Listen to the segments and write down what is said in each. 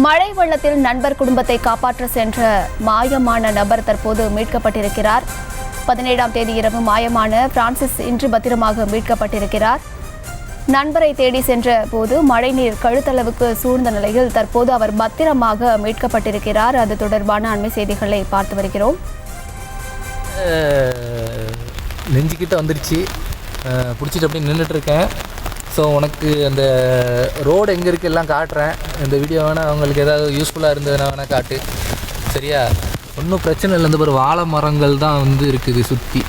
மழை வெள்ளத்தில் நண்பர் குடும்பத்தை காப்பாற்ற சென்ற மாயமான நபர் தற்போது மீட்கப்பட்டிருக்கிறார். 17ஆம் தேதி இரவு மாயமான பிரான்சிஸ் இன்று பத்திரமாக மீட்கப்பட்டிருக்கிறார். நண்பரை தேடி சென்ற போது மழைநீர் கழுத்தளவுக்கு சூழ்ந்த நிலையில் தற்போது அவர் பத்திரமாக மீட்கப்பட்டிருக்கிறார். அது தொடர்பான அண்மை செய்திகளை பார்த்து வருகிறோம். நெஞ்சுக்கிட்ட வந்துருச்சு, பிடிச்சிட்டு அப்படியே நின்றுட்டுருக்கேன். ஸோ உனக்கு அந்த ரோடு எங்கே இருக்குது எல்லாம் காட்டுறேன். இந்த வீடியோ வேணால் அவங்களுக்கு ஏதாவது யூஸ்ஃபுல்லாக இருந்ததுன்னா வேணால் காட்டு, சரியா? ஒன்றும் பிரச்சனை இல்லை. இந்த ஒரு வாழை மரங்கள் தான் இருக்குது சுற்றி,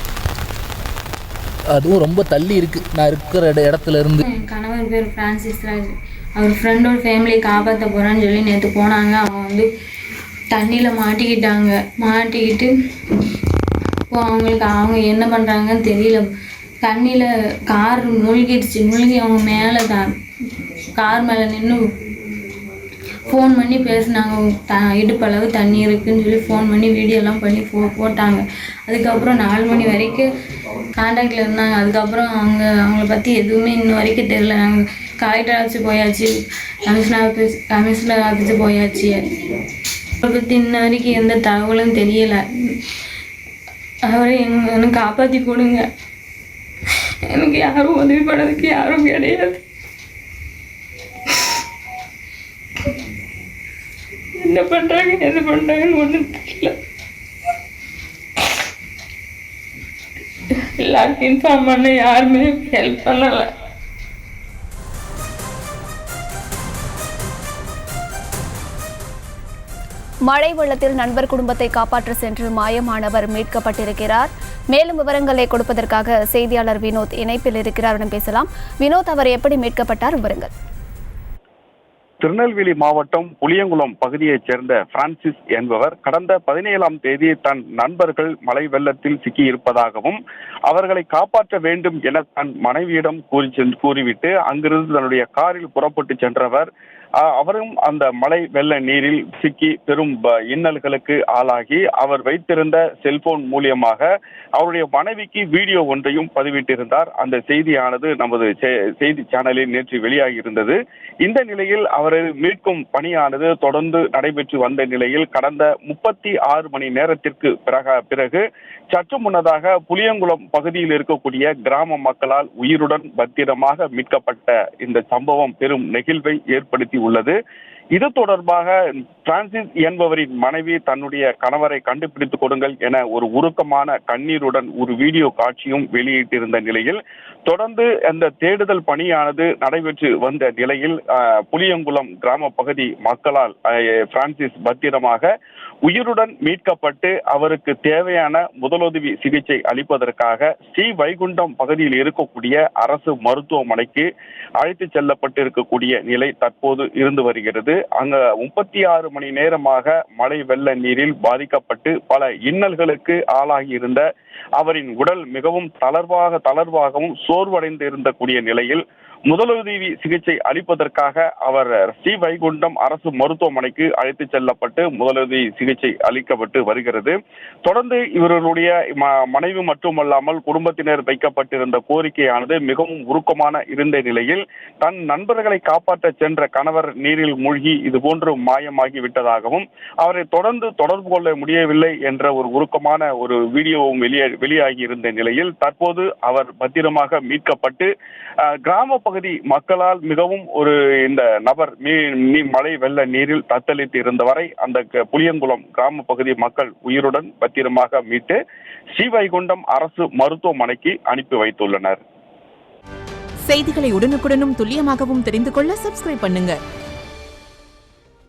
அதுவும் ரொம்ப தள்ளி இருக்குது நான் இருக்கிற இடத்துல இருந்து. என் கணவர் பேர் பிரான்சிஸ் ராஜ். அவர் ஃப்ரெண்டோட ஃபேமிலியை காப்பாற்ற போகிறான்னு சொல்லி நேற்று போனாங்க. அவங்க தண்ணியில் மாட்டிக்கிட்டு இப்போ அவங்க என்ன பண்ணுறாங்கன்னு தெரியல. தண்ணியில் கார் மூழ்கி அவங்க மேலே கார் மேலே நின்று ஃபோன் பண்ணி பேசினாங்க. இடுப்பளவு தண்ணி இருக்குதுன்னு சொல்லி ஃபோன் பண்ணி வீடியோலாம் பண்ணி போட்டாங்க. அதுக்கப்புறம் 4 மணி வரைக்கும் கான்டாக்டில் இருந்தாங்க. அதுக்கப்புறம் அவங்கள பற்றி எதுவுமே இன்ன வரைக்கும் தெரியல. நாங்கள் கலெக்டர் ஆஃபீஸ் போயாச்சு, கமிஷனர் ஆஃபீஸு போயாச்சு. அவரை பற்றி இன்ன வரைக்கும் எந்த தகவலும் தெரியலை. அவரை எனக்கு காப்பாற்றி கொடுங்க. எனக்கு யாரும் உதவி பண்ணதுக்கு யாரும் கிடையாது. என்ன பண்றாங்கன்னு ஒன்றும் தெரியல. எல்லாருக்கும் இன்ஃபார்ம் பண்ண யாருமே ஹெல்ப் பண்ணலை. மழை வெள்ளத்தில் நண்பர் குடும்பத்தை காப்பாற்ற சென்று மாயமானவர் மீட்கப்பட்டிருக்கிறார். மேலும் விவரங்களை கொடுப்பதற்காக செய்தியாளர் வினோத் இணைப்பில் இருக்கிறார். பேசலாம். வினோத், அவர் எப்படி மீட்கப்பட்டார்? விவரங்கள். திருநெல்வேலி மாவட்டம் புளியங்குளம் பகுதியைச் சேர்ந்த பிரான்சிஸ் என்பவர் கடந்த 17ஆம் தேதி தன் நண்பர்கள் மழை வெள்ளத்தில் சிக்கியிருப்பதாகவும் அவர்களை காப்பாற்ற வேண்டும் என தன் மனைவியிடம் கூறிவிட்டு அங்கிருந்து தன்னுடைய காரில் புறப்பட்டு சென்றவர் அவரும் அந்த மழை வெள்ள நீரில் சிக்கி பெரும் இன்னல்களுக்கு ஆளாகி அவர் வைத்திருந்த செல்போன் மூலியமாக அவருடைய மனைவிக்கு வீடியோ ஒன்றையும் பதிவிட்டிருந்தார். அந்த செய்தியானது நமது செய்தி சேனலில் நேற்று வெளியாகி இருந்தது. இந்த நிலையில் அவரை மீட்கும் பணியானது தொடர்ந்து நடைபெற்று வந்த நிலையில் கடந்த 36 மணி நேரத்திற்கு பிறகு சற்று முன்னதாக புளியங்குளம் பகுதியில் இருக்கக்கூடிய கிராம மக்களால் உயிருடன் பத்திரமாக மீட்கப்பட்ட இந்த சம்பவம் பெரும் நெகிழ்வை ஏற்படுத்தி உள்ளது. இது தொடர்பாக பிரான்சிஸ் என்பவரின் மனைவி தன்னுடைய கணவரை கண்டுபிடித்துக் கொடுங்கள் என ஒரு உருக்கமான கண்ணீருடன் ஒரு வீடியோ காட்சியும் வெளியிட்டிருந்த நிலையில் தொடர்ந்து அந்த தேடுதல் பணியானது நடைபெற்று வந்த நிலையில் புளியங்குளம் கிராம பகுதி மக்களால் பிரான்சிஸ் பத்திரமாக உயிருடன் மீட்கப்பட்டு அவருக்கு தேவையான முதலுதவி சிகிச்சை அளிப்பதற்காக ஸ்ரீவைகுண்டம் பகுதியில் இருக்கக்கூடிய அரசு மருத்துவமனைக்கு அழைத்து செல்லப்பட்டிருக்கக்கூடிய நிலை தற்போது இருந்து வருகிறது. அங்க 36 மணி நேரமாக மழை வெள்ள நீரில் பாதிக்கப்பட்டு பல இன்னல்களுக்கு ஆளாகி இருந்த அவரின் உடல் மிகவும் தளர்வாகவும் சோர்வடைந்து இருந்தக்கூடிய நிலையில் முதலுதவி சிகிச்சை அளிப்பதற்காக அவர் ஸ்ரீவைகுண்டம் அரசு மருத்துவமனைக்கு அழைத்து செல்லப்பட்டு முதலுதவி சிகிச்சை அளிக்கப்பட்டு வருகிறது. தொடர்ந்து இவர்களுடைய மனைவி மட்டுமல்லாமல் குடும்பத்தினர் வைக்கப்பட்டிருந்த கோரிக்கையானது மிகவும் உருக்கமான இருந்த நிலையில் தன் நண்பர்களை காப்பாற்ற சென்ற கணவர் நீரில் மூழ்கி இதுபோன்று மாயமாகி விட்டதாகவும் அவரை தொடர்ந்து தொடர்பு கொள்ள முடியவில்லை என்ற ஒரு உருக்கமான ஒரு வீடியோவும் வெளியாகி இருந்த நிலையில் தற்போது அவர் பத்திரமாக மீட்கப்பட்டு கிராம பகுதி மக்களால் மிகவும் இந்த நபர் மழை வெள்ள நீரில் தத்தளித்து இருந்தவரை அந்த புளியங்குளம் கிராம பகுதி மக்கள் உயிருடன் பத்திரமாக மீட்டு ஸ்ரீவைகுண்டம் அரசு மருத்துவமனைக்கு அனுப்பி வைத்துள்ளனர். செய்திகளை உடனுக்குடனும் துல்லியமாகவும் தெரிந்து கொள்ள சப்ஸ்கிரைப் பண்ணுங்க.